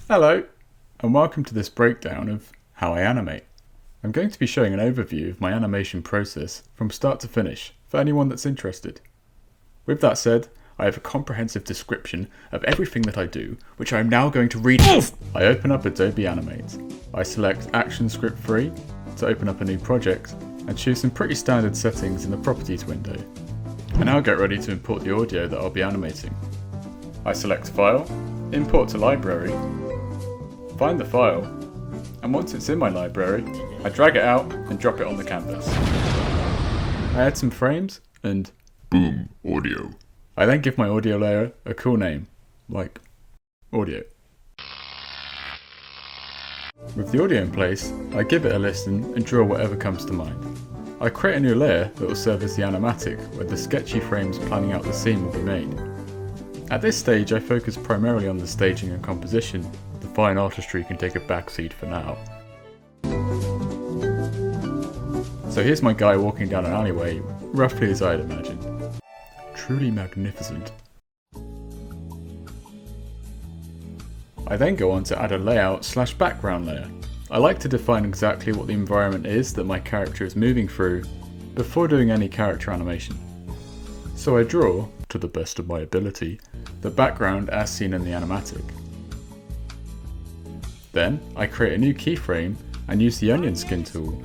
Hello, and welcome to this breakdown of how I animate. I'm going to be showing an overview of my animation process from start to finish for anyone that's interested. With that said, I have a comprehensive description of everything that I do, which I am now going to read off. I open up Adobe Animate. I select Action Script Free to open up a new project and choose some pretty standard settings in the Properties window. I now get ready to import the audio that I'll be animating. I select File, Import to Library, find the file, and once it's in my library, I drag it out and drop it on the canvas. I add some frames and boom, audio. I then give my audio layer a cool name, like audio. With the audio in place, I give it a listen and draw whatever comes to mind. I create a new layer that will serve as the animatic, where the sketchy frames planning out the scene will be made. At this stage I focus primarily on the staging and composition. The fine artistry can take a backseat for now. So here's my guy walking down an alleyway, roughly as I'd imagined. Truly magnificent. I then go on to add a layout/background layer. I like to define exactly what the environment is that my character is moving through before doing any character animation. So I draw, to the best of my ability, the background as seen in the animatic. Then I create a new keyframe and use the onion skin tool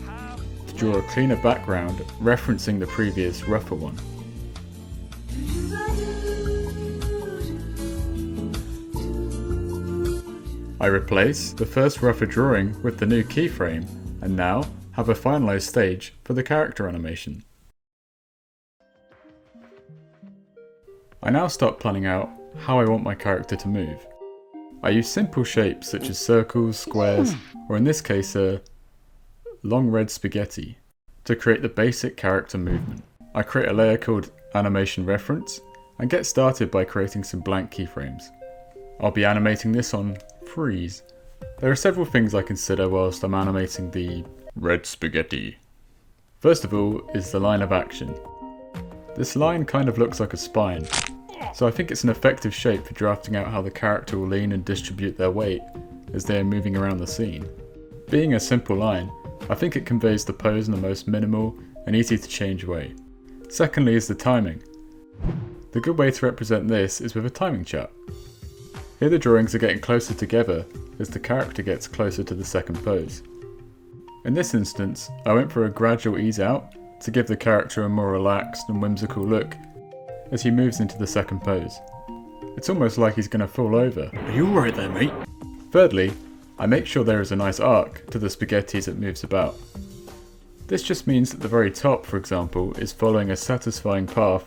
to draw a cleaner background referencing the previous rougher one. I replace the first rougher drawing with the new keyframe and now have a finalized stage for the character animation. I now start planning out how I want my character to move. I use simple shapes such as circles, squares, or in this case a long red spaghetti to create the basic character movement. I create a layer called Animation Reference and get started by creating some blank keyframes. I'll be animating this on freeze. There are several things I consider whilst I'm animating the red spaghetti. First of all is the line of action. This line kind of looks like a spine, so I think it's an effective shape for drafting out how the character will lean and distribute their weight as they are moving around the scene. Being a simple line, I think it conveys the pose in the most minimal and easy to change way. Secondly is the timing. The good way to represent this is with a timing chart. Here the drawings are getting closer together as the character gets closer to the second pose. In this instance, I went for a gradual ease out to give the character a more relaxed and whimsical look as he moves into the second pose. It's almost like he's going to fall over. Are you alright there, mate? Thirdly, I make sure there is a nice arc to the spaghetti as it moves about. This just means that the very top, for example, is following a satisfying path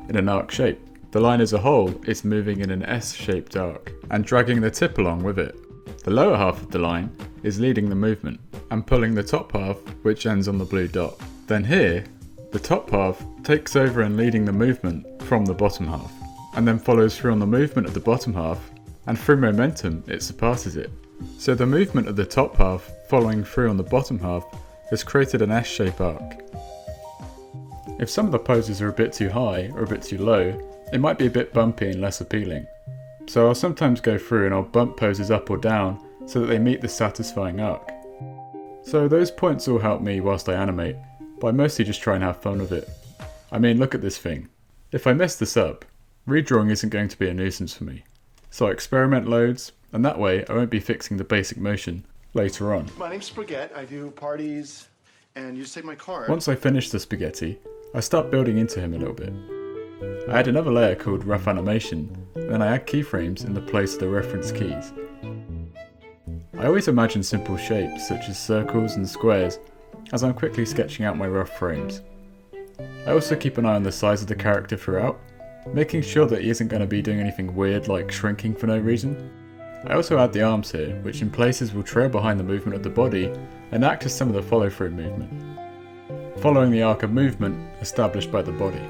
in an arc shape. The line as a whole is moving in an S-shaped arc and dragging the tip along with it. The lower half of the line is leading the movement and pulling the top half, which ends on the blue dot. Then here, the top half takes over and leading the movement from the bottom half, and then follows through on the movement of the bottom half, and through momentum it surpasses it. So the movement of the top half following through on the bottom half has created an S-shape arc. If some of the poses are a bit too high or a bit too low, it might be a bit bumpy and less appealing. So I'll sometimes go through and I'll bump poses up or down so that they meet the satisfying arc. So those points all help me whilst I animate, but I mostly just try and have fun with it. I mean, look at this thing. If I mess this up, redrawing isn't going to be a nuisance for me. So I experiment loads, and that way I won't be fixing the basic motion later on. My name's Spaghetti. I do parties, and you just take my card. Once I finish the spaghetti, I start building into him a little bit. I add another layer called Rough Animation, and then I add keyframes in the place of the reference keys. I always imagine simple shapes such as circles and squares as I'm quickly sketching out my rough frames. I also keep an eye on the size of the character throughout, making sure that he isn't going to be doing anything weird like shrinking for no reason. I also add the arms here, which in places will trail behind the movement of the body and act as some of the follow-through movement, following the arc of movement established by the body.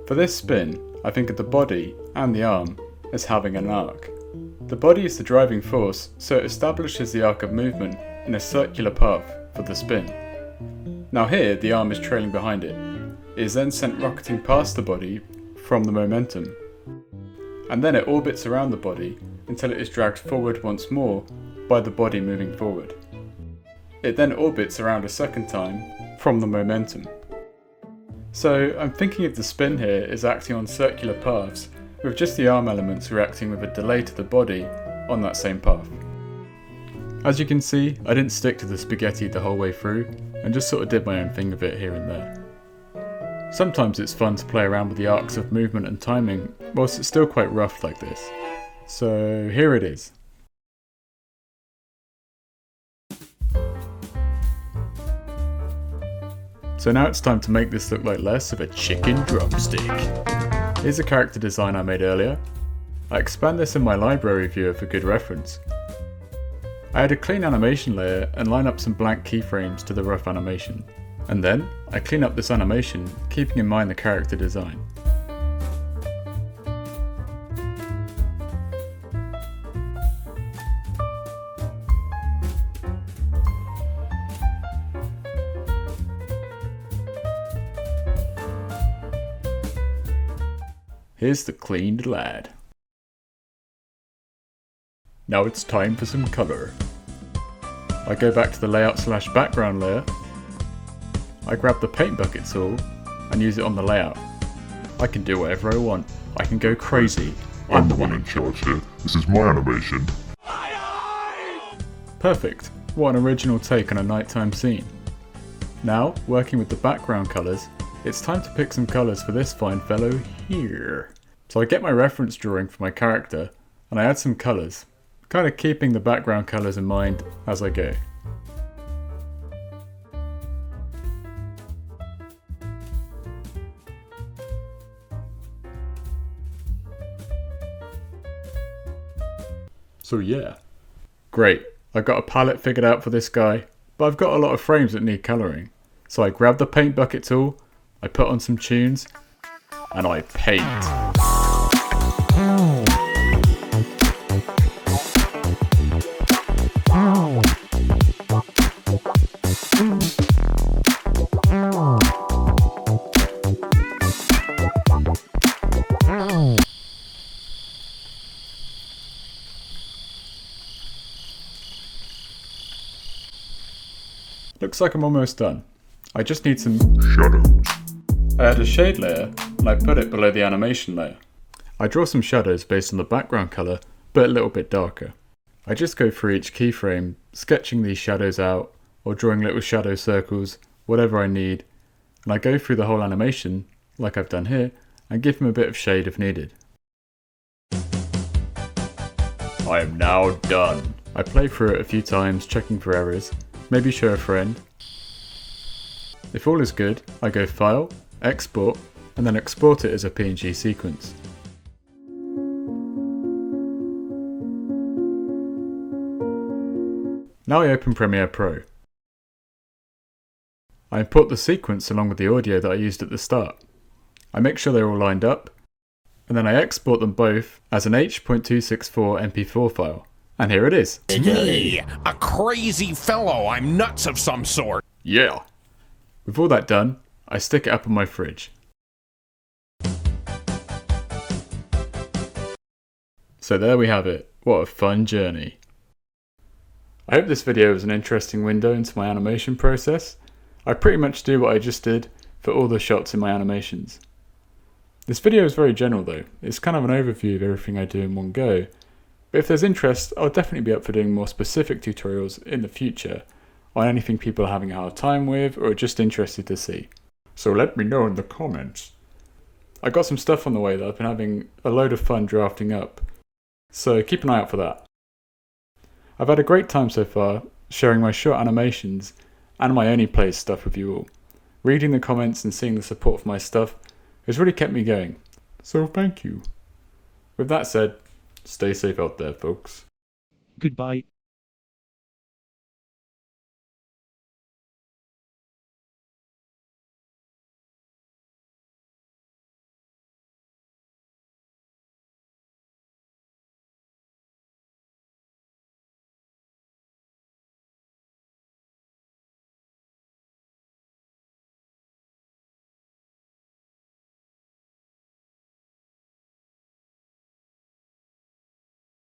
For this spin, I think of the body and the arm as having an arc. The body is the driving force, so it establishes the arc of movement in a circular path for the spin. Now here, the arm is trailing behind it. It is then sent rocketing past the body from the momentum. and then it orbits around the body until it is dragged forward once more by the body moving forward. It then orbits around a second time from the momentum. So I'm thinking of the spin here is acting on circular paths, with just the arm elements reacting with a delay to the body on that same path. As you can see, I didn't stick to the spaghetti the whole way through, and just sort of did my own thing with it here and there. Sometimes it's fun to play around with the arcs of movement and timing, whilst it's still quite rough like this. So here it is. So now it's time to make this look like less of a chicken drumstick. Here's a character design I made earlier. I expand this in my library viewer for good reference. I add a clean animation layer and line up some blank keyframes to the rough animation. And then, I clean up this animation, keeping in mind the character design. Here's the cleaned lad. Now it's time for some colour. I go back to the layout/background layer. I grab the paint bucket tool and use it on the layout. I can do whatever I want. I can go crazy. I'm the one in charge here. This is my animation. Perfect. What an original take on a nighttime scene. Now, working with the background colours, it's time to pick some colours for this fine fellow here. So I get my reference drawing for my character and I add some colours, kind of keeping the background colours in mind as I go. So yeah. Great, I've got a palette figured out for this guy, but I've got a lot of frames that need colouring. So I grab the paint bucket tool, I put on some tunes, and I paint. Looks like I'm almost done. I just need some Shadows. I add a shade layer and I put it below the animation layer. I draw some shadows based on the background colour, but a little bit darker. I just go through each keyframe, sketching these shadows out, or drawing little shadow circles, whatever I need, and I go through the whole animation, like I've done here, and give them a bit of shade if needed. I am now done. I play through it a few times, checking for errors, maybe show a friend. If all is good, I go File, Export, and then export it as a PNG sequence. Now I open Premiere Pro. I import the sequence along with the audio that I used at the start. I make sure they're all lined up, and then I export them both as an H.264 MP4 file. And here it is. Me, a crazy fellow. I'm nuts of some sort. Yeah! With all that done, I stick it up on my fridge. So there we have it. What a fun journey. I hope this video was an interesting window into my animation process. I pretty much do what I just did for all the shots in my animations. This video is very general though. It's kind of an overview of everything I do in one go. But if there's interest, I'll definitely be up for doing more specific tutorials in the future on anything people are having a hard time with or are just interested to see. So let me know in the comments. I got some stuff on the way that I've been having a load of fun drafting up, so keep an eye out for that. I've had a great time so far sharing my short animations and my Only Plays stuff with you all. Reading the comments and seeing the support for my stuff has really kept me going, so thank you. With that said, stay safe out there, folks. Goodbye.